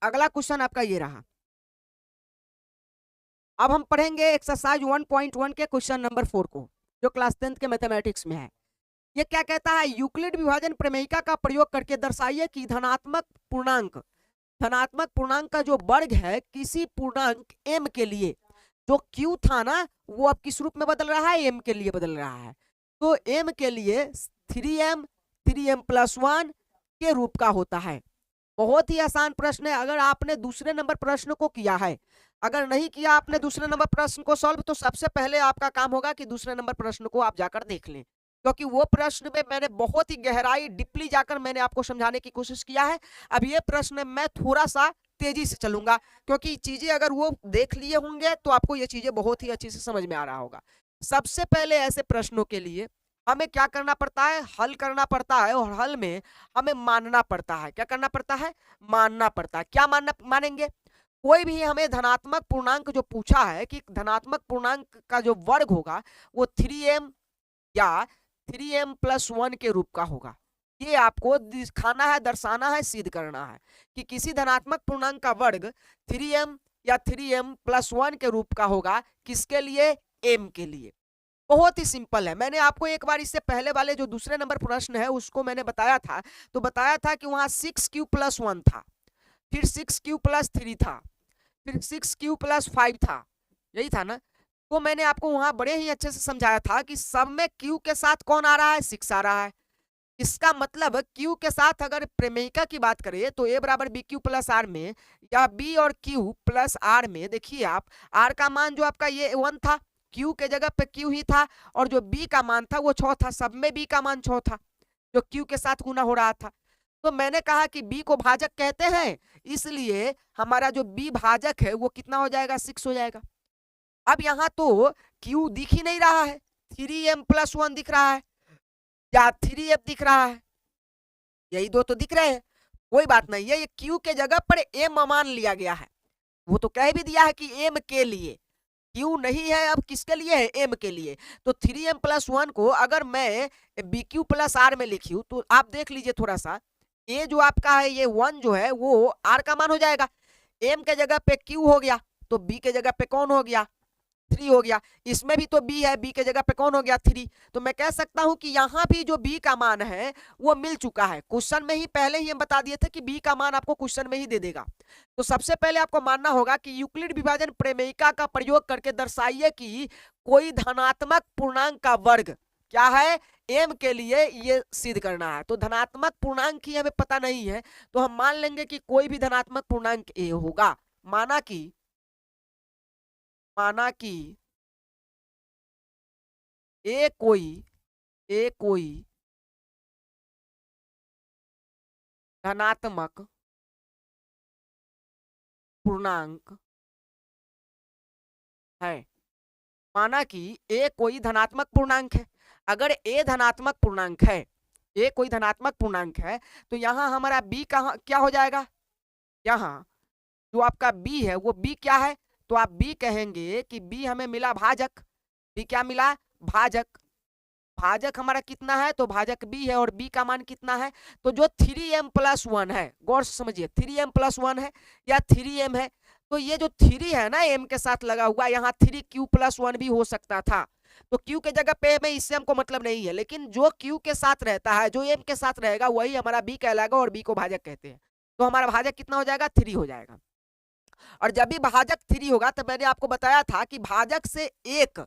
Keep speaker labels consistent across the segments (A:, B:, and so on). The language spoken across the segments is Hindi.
A: अगला क्वेश्चन आपका ये रहा। अब हम पढ़ेंगे एक्सरसाइज 1.1 के क्वेश्चन नंबर 4 को, जो क्लास 10th के मैथमेटिक्स में है। ये क्या कहता है, यूक्लिड विभाजन प्रमेयिका का प्रयोग करके दर्शाइए कि धनात्मक पूर्णांक का जो वर्ग है किसी पूर्णांक m के लिए, जो q था ना वो अब किस रूप में बदल रहा है, m के लिए बदल रहा है। तो m के लिए 3m+1 के रूप का होता है। बहुत ही आसान प्रश्न है। अगर आपने दूसरे नंबर प्रश्न को किया है, अगर नहीं किया आपने दूसरे नंबर प्रश्न को सॉल्व, तो सबसे पहले आपका काम होगा कि दूसरे नंबर प्रश्न को आप जाकर देख लें, क्योंकि वो प्रश्न में मैंने बहुत ही गहराई डीपली जाकर मैंने आपको समझाने की कोशिश किया है। अब ये प्रश्न मैं थोड़ा सा तेजी से चलूंगा, क्योंकि चीजें अगर वो देख लिए होंगे तो आपको ये चीजें बहुत ही अच्छी से समझ में आ रहा होगा। सबसे पहले ऐसे प्रश्नों के लिए हमें क्या करना पड़ता है, हल करना पड़ता है, और हल में हमें मानना पड़ता है। क्या करना पड़ता है, मानना पड़ता है। क्या मानेंगे, कोई भी हमें धनात्मक पूर्णांक जो पूछा है कि धनात्मक पूर्णांक का जो वर्ग होगा वो 3m या 3m+1 के रूप का होगा। ये आपको दिखाना है, दर्शाना है, सिद्ध करना है कि किसी धनात्मक पूर्णांक का वर्ग 3m या 3m+1 के रूप का होगा। किसके लिए, m के लिए। बहुत ही सिंपल है। मैंने आपको एक बार इससे पहले वाले जो दूसरे नंबर प्रश्न है उसको मैंने बताया था, तो बताया था कि वहां 6q+1 था, फिर 6q+3 था, फिर 6q+5 था, यही था ना। तो मैंने आपको वहां बड़े ही अच्छे से समझाया था कि सब में q के साथ कौन आ रहा है, 6 आ रहा है। इसका मतलब q के साथ अगर प्रमेयिका की बात करें तो a बराबर bq+r में, या b और q+r में, देखिए आप r का मान जो आपका ये 1 था, q के जगह पे q ही था, और जो b का मान था वो 6 था। सब में b का मान 6 था जो q के साथ गुना हो रहा था। तो मैंने कहा कि b को भाजक कहते हैं, इसलिए हमारा जो b भाजक है वो कितना हो जाएगा, 6 हो जाएगा। अब यहाँ तो q दिख ही नहीं रहा है, 3m+1 दिख रहा है या 3f दिख रहा है, यही दो तो दिख रहे हैं। कोई बात नहीं है, ये q के जगह पर m मान लिया गया है। वो तो कह भी दिया है कि m के लिए, q नहीं है, अब किसके लिए है, m के लिए। तो 3m+1 को अगर मैं bq+r में लिखूं तो आप देख लीजिए थोड़ा सा, ये जो आपका है ये 1 जो है वो r का मान हो जाएगा, m के जगह पे q हो गया, तो b के जगह पे कौन हो गया, 3 हो गया। इसमें भी तो b है, b के जगह पे कौन हो गया, 3। तो मैं कह सकता हूं कि यहां भी जो b का मान है वो मिल चुका है। क्वेश्चन में ही पहले ही हम बता दिए थे कि b का मान आपको क्वेश्चन में ही दे देगा। तो सबसे पहले आपको मानना होगा कि यूक्लिड विभाजन प्रमेयिका का प्रयोग करके दर्शाइए कि कोई धनात्मक पूर्णांक का वर्ग क्या है, m के लिए, ये सिद्ध करना है। तो धनात्मक पूर्णांक ही हमें पता नहीं है, तो हम मान लेंगे कि कोई भी धनात्मक पूर्णांक a होगा। माना कि ए कोई धनात्मक पूर्णांक है। माना कि ए कोई धनात्मक पूर्णांक है। अगर ए धनात्मक पूर्णांक है, ए कोई धनात्मक पूर्णांक है, तो यहां हमारा बी कहां क्या हो जाएगा, यहां जो आपका बी है वो बी क्या है, तो आप बी कहेंगे कि बी हमें मिला भाजक। बी क्या मिला, भाजक। भाजक हमारा कितना है, तो भाजक b है, और b का मान कितना है, तो जो 3m+1 है, गौर से समझिए, 3m+1 है या 3m है, तो ये जो 3 है ना m के साथ लगा हुआ, यहाँ 3q+1 भी हो सकता था। तो q के जगह पे में, इससे हमको मतलब नहीं है, लेकिन जो q के साथ रहता है, जो m के साथ रहेगा, वही हमारा b कहलाएगा, और b को भाजक कहते हैं। तो हमारा भाजक कितना हो जाएगा, 3 हो जाएगा। और जब भी भाजक 3 होगा, तो मैंने आपको बताया था कि भाजक से एक,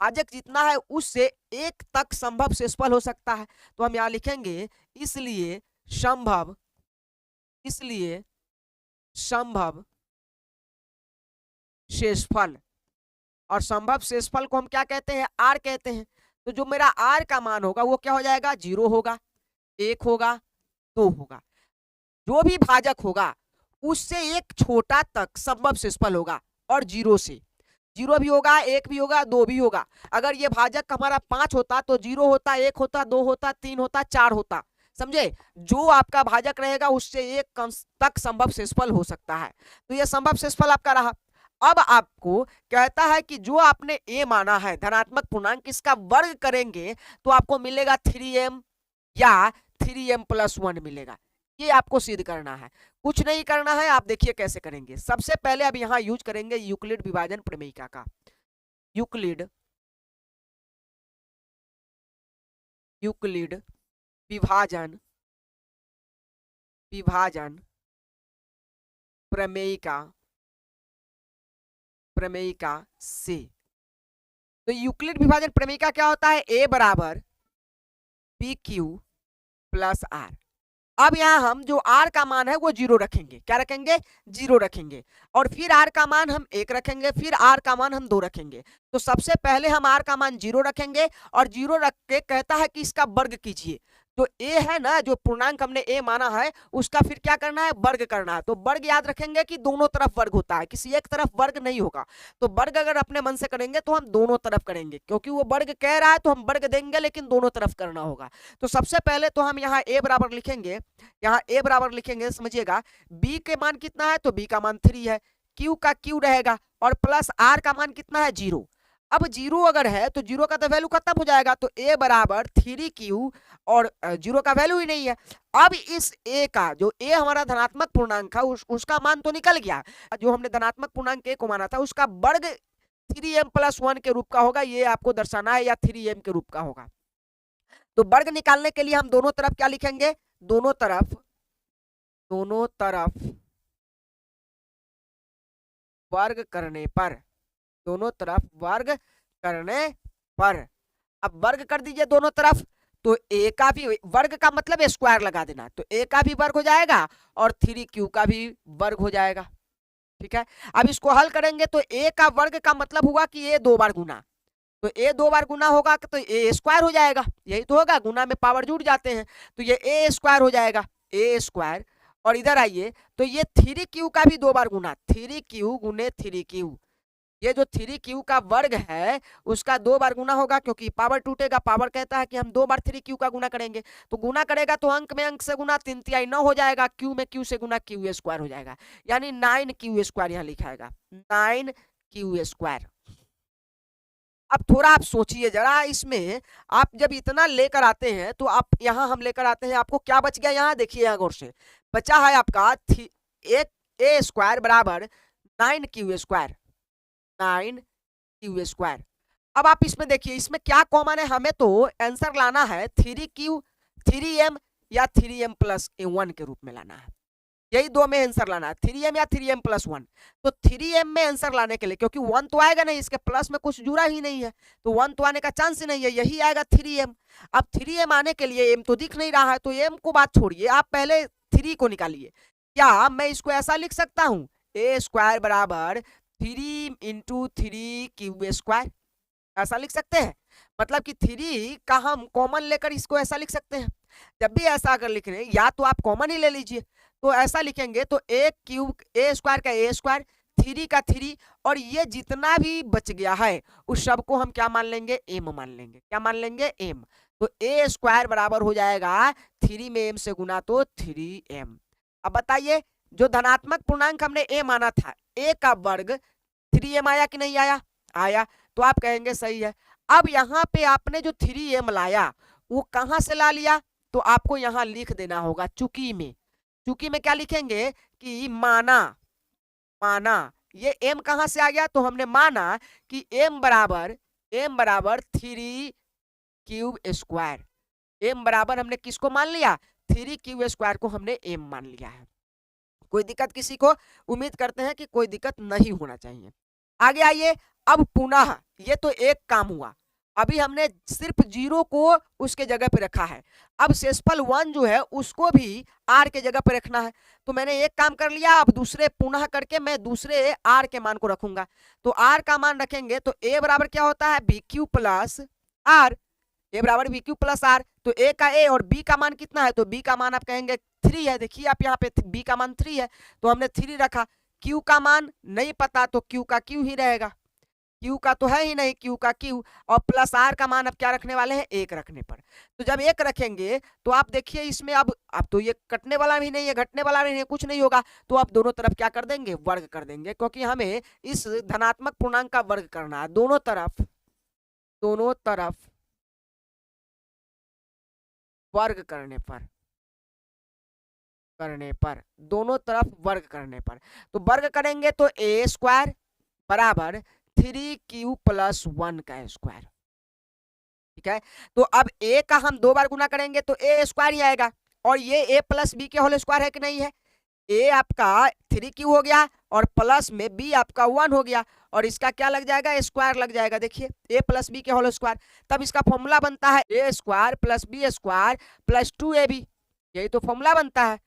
A: भाजक जितना है उससे एक तक संभव शेषफल हो सकता है। तो हम यहां लिखेंगे संभव इसलिए संभव शेषफल। और संभव शेषफल को हम क्या कहते हैं, आर कहते हैं। तो जो मेरा आर का मान होगा वो क्या हो जाएगा, 0 होगा, 1 होगा, 2 होगा। जो भी भाजक होगा उससे एक छोटा तक संभव शेषफल होगा, और 0 से 0 भी होगा, 1 भी होगा, 2 भी होगा। अगर ये भाजक हमारा 5 होता तो 0 होता, 1 होता, 2 होता, 3 होता, 4 होता। समझे, जो आपका भाजक रहेगा उससे एक तक संभव शेषफल हो सकता है। तो ये संभव शेषफल आपका रहा। अब आपको कहता है कि जो आपने a माना है धनात्मक पूर्णांक, इसका वर्ग करेंगे तो आपको मिलेगा 3m या 3m+1 मिलेगा। ये आपको सिद्ध करना है, कुछ नहीं करना है। आप देखिए कैसे करेंगे। सबसे पहले अब यहाँ यूज करेंगे यूक्लिड विभाजन प्रमेयिका का। यूक्लिड यूक्लिड विभाजन विभाजन प्रमेयिका प्रमेयिका से। तो यूक्लिड विभाजन प्रमेयिका क्या होता है? ए बराबर पी क्यू प्लस आर। अब यहाँ हम जो r का मान है वो 0 रखेंगे। क्या रखेंगे? 0 रखेंगे। और फिर r का मान हम 1 रखेंगे, फिर r का मान हम 2 रखेंगे। तो सबसे पहले हम r का मान 0 रखेंगे और 0 रख के कहता है कि इसका वर्ग कीजिए। तो a है ना, जो पूर्णांक हमने a माना है, उसका फिर क्या करना है? वर्ग करना है। तो वर्ग याद रखेंगे कि दोनों तरफ वर्ग होता है, किसी एक तरफ वर्ग नहीं होगा। तो वर्ग अगर अपने मन से करेंगे तो हम दोनों तरफ करेंगे, क्योंकि वो वर्ग कह रहा है तो हम वर्ग देंगे, लेकिन दोनों तरफ करना होगा। तो सबसे पहले तो हम यहाँ a बराबर लिखेंगे, यहाँ a बराबर लिखेंगे, समझिएगा। b के मान कितना है? तो b का मान 3 है, q का q रहेगा, और प्लस r का मान कितना है? 0। अब 0 अगर है तो 0 का तो वैल्यू खत्म हो जाएगा। तो a बराबर 3q, और 0 का वैल्यू ही नहीं है। अब इस a का, जो a हमारा धनात्मक पूर्णांक है, उसका मान तो निकल गया। जो हमने धनात्मक पूर्णांक a को माना था, उसका वर्ग 3m प्लस 1 के रूप का होगा, ये आपको दर्शाना है, या 3m के रूप का होगा। तो वर्ग निकालने के लिए हम दोनों तरफ क्या लिखेंगे? दोनों तरफ वर्ग करने पर, दोनों तरफ वर्ग करने पर, अब वर्ग कर दीजिए दोनों तरफ। तो a का भी वर्ग का मतलब स्क्वायर लगा देना, तो a का भी वर्ग हो जाएगा और 3q का भी वर्ग हो जाएगा। ठीक है, अब इसको हल करेंगे तो a का वर्ग का मतलब हुआ कि a 2 बार गुना, तो a 2 बार गुना होगा तो a स्क्वायर हो जाएगा। यही तो होगा, गुना में पावर जुड़ जाते हैं, तो ये a स्क्वायर हो जाएगा, a स्क्वायर। और इधर आइए तो ये 3q का भी 2 बार गुना, 3q गुने 3q, ये जो 3q का वर्ग है उसका 2 बार गुना होगा, क्योंकि पावर टूटेगा। पावर कहता है कि हम 2 बार 3q का गुना करेंगे, तो गुना करेगा तो अंक में अंक से गुना, 3 तिहाई 9 हो जाएगा, q में q से गुना, q स्क्वायर हो जाएगा, यानी 9q स्क्वायर यहाँ लिखाएगा, 9q स्क्वायर। अब थोड़ा आप सोचिए जरा, इसमें आप जब इतना लेकर आते हैं तो आप यहाँ हम लेकर आते हैं, आपको क्या बच गया? यहाँ देखिए, यहाँ गौर से बचा है आपका एक a स्क्वायर बराबर 9q स्क्वायर, 9q स्क्वायर। अब आप इसमें देखिए, इसमें क्या कॉमन है? हमें तो आंसर लाना है 3q 3m या 3m प्लस 1 के रूप में लाना है, यही दो में आंसर लाना है, 3m या 3m प्लस 1। तो 3m में आंसर लाने के लिए, क्योंकि 1 तो आएगा नहीं, इसके प्लस में कुछ जुड़ा ही नहीं है, तो 1 तो आने का चांस ही नहीं है, यही आएगा 3m। अब 3m आने के लिए m तो दिख नहीं रहा है, तो m को बात छोड़िए, आप पहले 3 को निकालिए। क्या मैं इसको ऐसा लिख सकता हूं? a स्क्वायर बराबर 3 इंटू 3q स्क्वायर, ऐसा लिख सकते हैं। मतलब कि 3 का हम कॉमन लेकर इसको ऐसा लिख सकते हैं। जब भी ऐसा अगर लिख रहे हैं, या तो आप कॉमन ही ले लीजिए, तो ऐसा लिखेंगे तो a क्यूब a स्क्वायर का a स्क्वायर, 3 का 3, और ये जितना भी बच गया है उस सब को हम क्या मान लेंगे? m मान लेंगे। क्या मान लेंगे? m। तो a स्क्वायर बराबर हो जाएगा 3 में m से गुना तो 3m। अब बताइए, जो धनात्मक पूर्णांक हमने a माना था, a का वर्ग 3m आया कि नहीं आया? आया। तो आप कहेंगे सही है। अब यहाँ पे आपने जो 3m लाया वो कहां से ला लिया? तो आपको यहाँ लिख देना होगा चूकी में। चूकी में क्या लिखेंगे कि माना, माना ये m कहां से आ गया? तो हमने माना कि m बराबर 3q स्क्वायर, m बराबर हमने किसको मान लिया? 3q स्क्वायर को हमने m मान लिया है। कोई दिक्कत किसी को? उम्मीद करते हैं कि कोई दिक्कत नहीं होना चाहिए। आगे आइए, अब पुनः ये तो एक काम हुआ, अभी हमने सिर्फ 0 को उसके जगह पे रखा है, अब शेषफल 1 जो है उसको भी r के जगह पे रखना है। तो मैंने एक काम कर लिया, अब दूसरे पुनः करके मैं दूसरे r के मान को रखूंगा। तो r का मान रखेंगे तो a बराबर क्या होता है? bq प्लस r, a बराबर bq प्लस r। तो a का a और b का मान कितना है? तो b का मान आप कहेंगे 3 है। देखिए आप यहाँ पे b का मान 3 है, तो हमने 3 रखा। q का मान नहीं पता तो q का q ही रहेगा, q का तो है ही नहीं, q का q, और प्लस r का मान अब क्या रखने वाले हैं? 1 रखने पर। तो जब 1 रखेंगे तो आप देखिए इसमें अब तो ये कटने वाला भी नहीं है, घटने वाला भी नहीं है, कुछ नहीं होगा। तो आप दोनों तरफ क्या कर देंगे? वर्ग कर देंगे, क्योंकि हमें इस धनात्मक पूर्णांक का वर्ग करना है। दोनों तरफ वर्ग करने पर करने पर, दोनों तरफ वर्ग करने पर, तो वर्ग करेंगे तो ए स्क्वायर बराबर 3q प्लस 1 का स्क्वायर। ठीक है, तो अब ए का हम 2 बार गुना करेंगे तो ए स्क्वायर ही आएगा, और ये ए प्लस बी के होल स्क्वायर है कि नहीं है। ए आपका 3q हो गया और प्लस में बी आपका 1 हो गया, और इसका क्या लग जाएगा, स्क्वायर लग जाएगा। देखिए ए प्लस बी के होल स्क्वायर, तब इसका फॉर्मूला बनता है A square plus B square plus 2ab, यही तो फॉर्मूला बनता है।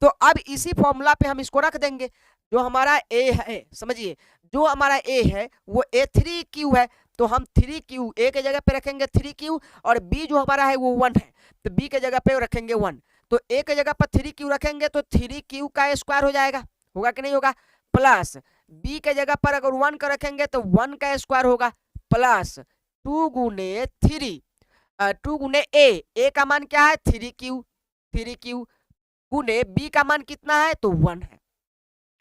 A: तो अब इसी फॉर्मूला पे हम इसको रख देंगे। जो हमारा ए है, समझिए, जो हमारा ए है वो a3q है, तो हम 3q ए के जगह पे रखेंगे 3q, और बी जो हमारा है वो 1 है, तो बी के जगह पे रखेंगे 1। तो ए के जगह पर 3q रखेंगे तो 3q का स्क्वायर हो जाएगा, होगा कि नहीं होगा, प्लस बी के जगह पर अगर 1 का रखेंगे तो 1 का स्क्वायर होगा, प्लस 2 गुने 3, 2 गुने ए का मान क्या है 3q गुने बी का मान कितना है तो 1 है,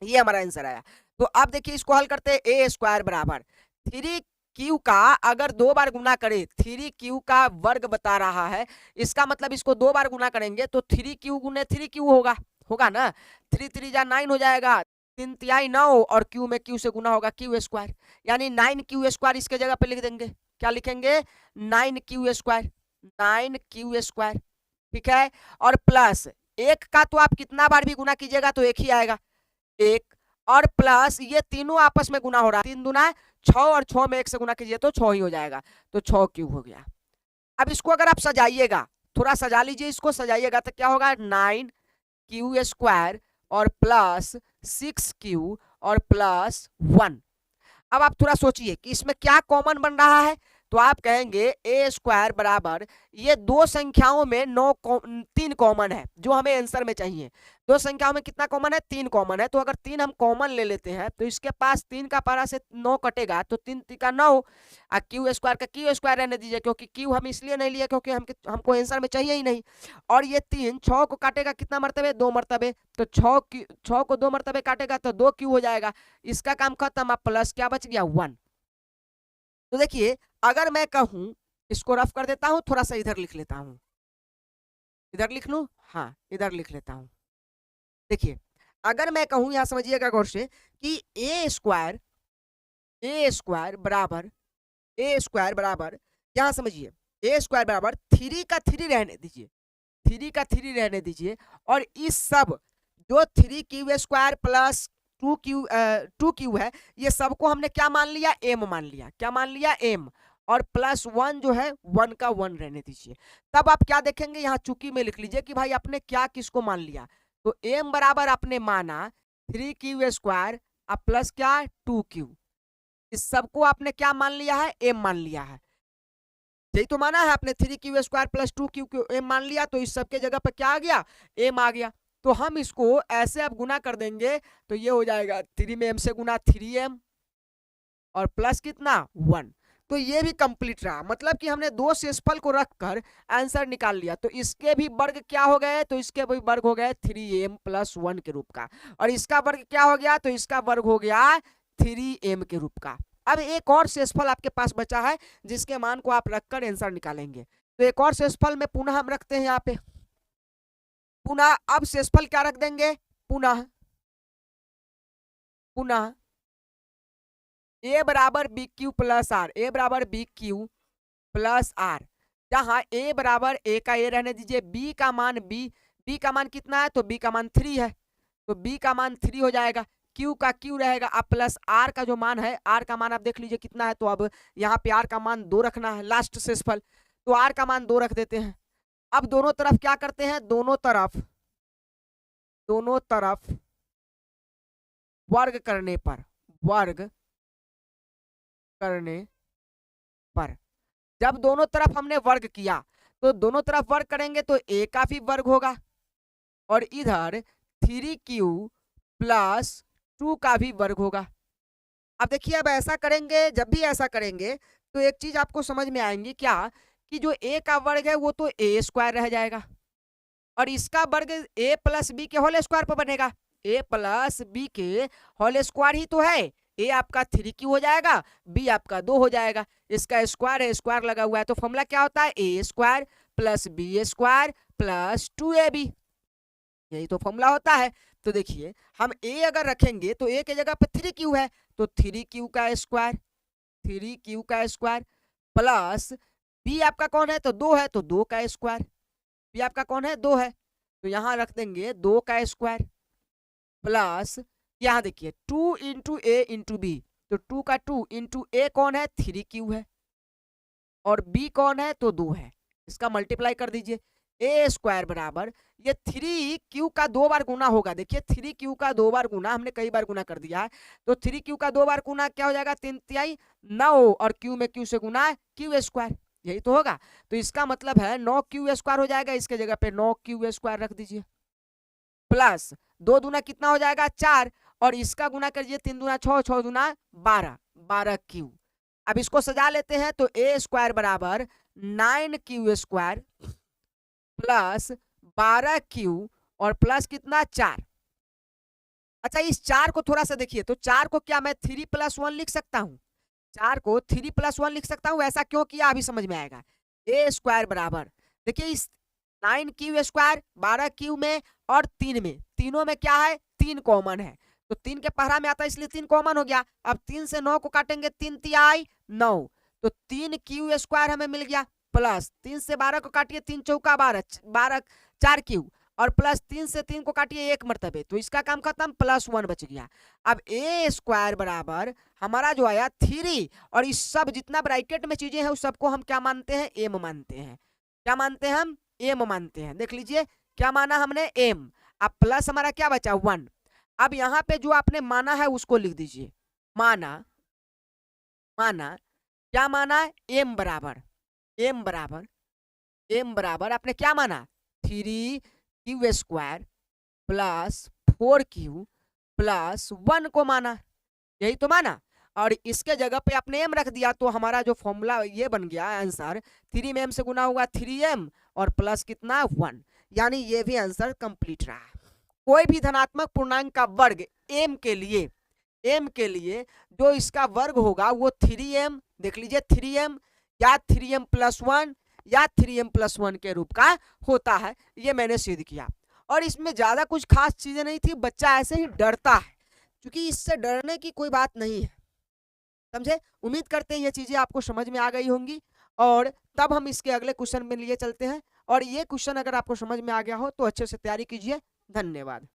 A: ये हमारा आंसर आया। तो अब देखिए इसको हल करते हैं, ए स्क्वायर बराबर 3q का अगर 2 बार गुना करें, 3q का वर्ग बता रहा है, इसका मतलब इसको 2 बार गुना करेंगे तो 3q गुने 3q होगा, होगा ना, 3 3 जा 9 हो जाएगा, 3 तिहाई 9, और q में q से गुना होगा q स्क्वायर, यानी 9q स्क्वायर इसके जगह पे लिख देंगे। क्या लिखेंगे, 9q स्क्वायर, 9q स्क्वायर। ठीक है, और प्लस एक का तो आप कितना बार भी गुना कीजिएगा तो एक ही आएगा, एक, और प्लस ये तीनों आपस में गुना हो रहा है, 3 दूना 6, और 6 में 1 से गुना कीजिए तो 6 ही हो जाएगा, तो 6q हो गया। अब इसको अगर आप सजाइएगा, थोड़ा सजा लीजिए, इसको सजाइएगा तो क्या होगा, 9q स्क्वायर और प्लस 6q और प्लस 1। अब आप थोड़ा सोचिए कि इसमें क्या कॉमन बन रहा है, तो आप कहेंगे ए स्क्वायर बराबर, ये दो संख्याओं में 3 कॉमन है, जो हमें आंसर में चाहिए। दो संख्याओं में कितना कॉमन है, 3 कॉमन है, तो अगर 3 हम कॉमन ले लेते हैं तो इसके पास 3 का पारा से 9 कटेगा, तो 3 3 9, और क्यू स्क्वायर का क्यू स्क्वायर रहने दीजिए, क्योंकि क्यू हम इसलिए नहीं लिए क्योंकि हमको आंसर में चाहिए ही नहीं। और ये 3 6 को काटेगा कितना मरतबे, 2 मरतबे, तो 6 को 2 मरतबे काटेगा तो 2 क्यू हो जाएगा, इसका काम खत्म। अब प्लस क्या बच गया, 1। तो देखिए अगर मैं कहूं, इसको रफ कर देता हूं, थोड़ा सा इधर लिख लेता हूं, इधर लिख लूं, हाँ इधर लिख लेता हूं। देखिए अगर मैं कहूं, यहां समझिएगा गौर से, कि ए स्क्वायर बराबर, ए स्क्वायर बराबर, यहां समझिए, ए स्क्वायर बराबर 3 का 3 रहने दीजिए, 3 का 3 रहने दीजिए, और इस सब जो 3q स्क्वायर प्लस 2q है, ये सबको हमने क्या मान लिया, m मान लिया, क्या मान लिया, m, और प्लस 1 जो है 1 का 1 रहने दीजिए। तब आप क्या देखेंगे, यहाँ चुकी में लिख लीजिए कि भाई आपने क्या किसको मान लिया, तो m बराबर आपने माना 3q स्क्वायर अब प्लस क्या 2q, इस सबको आपने क्या मान लिया है, m मान लिया है, यही तो माना है आपने, 3q स्क्वायर प्लस 2q को m मान लिया, तो इस सबके जगह पर क्या आ गया, m आ गया। तो हम इसको ऐसे अब गुना कर देंगे तो ये हो जाएगा 3 में m से गुना 3m और प्लस कितना 1। तो ये भी कंप्लीट रहा, मतलब कि हमने दो शेषफल को रखकर आंसर निकाल लिया। तो इसके भी वर्ग क्या हो गए, तो इसके भी वर्ग हो गए 3m प्लस 1 के रूप का, और इसका वर्ग क्या हो गया, तो इसका वर्ग हो गया 3m के रूप का। अब एक और शेषफल आपके पास बचा है जिसके मान को आप रखकर आंसर निकालेंगे। तो एक और शेषफल में पुनः हम रखते हैं यहाँ पे, पुनः अब शेषफल क्या रख देंगे, पुनः ए बराबर बी क्यू प्लस आर, ए बराबर बी क्यू प्लस आर, जहां ए बराबर ए का ए रहने दीजिए, बी का मान बी का मान कितना है, तो बी का मान 3 है, तो बी का मान 3 हो जाएगा, क्यू का क्यू रहेगा, अब प्लस आर का जो मान है, आर का मान आप देख लीजिए कितना है, तो अब यहाँ पे आर का मान 2 रखना है, लास्ट शेषफल, तो आर का मान 2 रख देते हैं। अब दोनों तरफ क्या करते हैं, दोनों तरफ वर्ग करने पर जब दोनों तरफ हमने वर्ग किया, तो दोनों तरफ वर्ग करेंगे तो a का भी वर्ग होगा, और इधर 3q प्लस 2 का भी वर्ग होगा। अब देखिए अब ऐसा करेंगे, जब भी ऐसा करेंगे तो एक चीज आपको समझ में आएंगी क्या, कि जो a का वर्ग है वो तो a स्क्वायर रह जाएगा, और इसका वर्ग a प्लस बी के होल स्क्वायर पर बनेगा, a प्लस बी के होल स्क्वायर ही तो है, ए आपका 3q हो जाएगा, बी आपका 2 हो जाएगा, इसका स्क्वायर है, स्क्वायर लगा हुआ है, तो फॉर्मूला क्या होता है, A square plus B square plus 2ab। यही तो फॉर्मूला होता है। तो देखिए हम a अगर रखेंगे तो a के जगह पे 3q है, तो 3q का स्क्वायर, 3q का स्क्वायर प्लस b आपका कौन है, तो 2 है, तो 2 का स्क्वायर, b आपका कौन है, 2 है, तो यहाँ रख देंगे 2 का स्क्वायर प्लस यहाँ देखिए 2 इंटू ए इंटू बी, तो 2 का 2 इंटू ए कौन है, 3q है, और b कौन है, तो 2 है, इसका मल्टीप्लाई कर दीजिए। ए स्क्वायर बराबर ये 3q का 2 बार गुना होगा, देखिए 3q का 2 बार गुना हमने कई बार गुना कर दिया है, तो 3q का 2 बार गुना क्या हो जाएगा, 3 9, और q में q से गुना है q स्क्वायर, यही तो होगा। तो इसका मतलब है 9q स्क्वायर हो जाएगा, इसके जगह पे 9q स्क्वायर रख दीजिए प्लस 2 दूना कितना हो जाएगा, 4, और इसका गुना करिए 3 दूना 6, 6 दूना 12, 12q। अब इसको सजा लेते हैं, तो ए स्क्वायर बराबर 9q स्क्वायर प्लस 12q और प्लस कितना 4। अच्छा इस 4 को थोड़ा सा देखिए, तो 4 को क्या मैं 3 + 1 लिख सकता हूँ, 4 को 3 + 1 लिख सकता हूँ, ऐसा क्यों किया अभी समझ में आएगा। ए स्क्वायर बराबर देखिए इस 9q स्क्वायर 12q में और 3 में, तीनों में क्या है, 3 कॉमन है, तो 3 के पहरा में आता है इसलिए 3 कॉमन हो गया। अब 3 से 9 को काटेंगे, 3 तिहाई 9, तो 3q स्क्वायर हमें मिल गया प्लस 3 से 12 को काटिए, 3 चौका 12, 12 4q, और प्लस 3 से 3 को काटिए 1 मरतबे, तो इसका काम खत्म, +1 बच गया। अब ए स्क्वायर बराबर हमारा जो आया 3, और इस सब जितना ब्रैकेट में चीजें हैं उस सबको हम क्या मानते हैं, एम मानते हैं। क्या मानते हैं हम, एम मानते हैं। देख लीजिए क्या माना हमने, एम। अब प्लस हमारा क्या बचा, 1। अब यहाँ पे जो आपने माना है उसको लिख दीजिए, माना, माना क्या माना, एम बराबर, एम बराबर, एम बराबर आपने क्या माना, 3q square plus 4q plus 1 को माना, यही तो माना, और इसके जगह पे आपने m रख दिया, तो हमारा जो फॉर्मूला ये बन गया आंसर, 3 में m से गुना होगा 3m और प्लस कितना 1, यानी ये भी आंसर कंप्लीट रहा। कोई भी धनात्मक पूर्णांक का वर्ग m के लिए, m के लिए जो इसका वर्ग होगा वो 3m, देख लीजिए 3m या 3m + 1 या 3m + 1 के रूप का होता है, ये मैंने सिद्ध किया। और इसमें ज्यादा कुछ खास चीजें नहीं थी, बच्चा ऐसे ही डरता है, क्योंकि इससे डरने की कोई बात नहीं है, समझे। उम्मीद करते हैं ये चीजें आपको समझ में आ गई होंगी, और तब हम इसके अगले क्वेश्चन में लिए चलते हैं। और ये क्वेश्चन अगर आपको समझ में आ गया हो तो अच्छे से तैयारी कीजिए। धन्यवाद।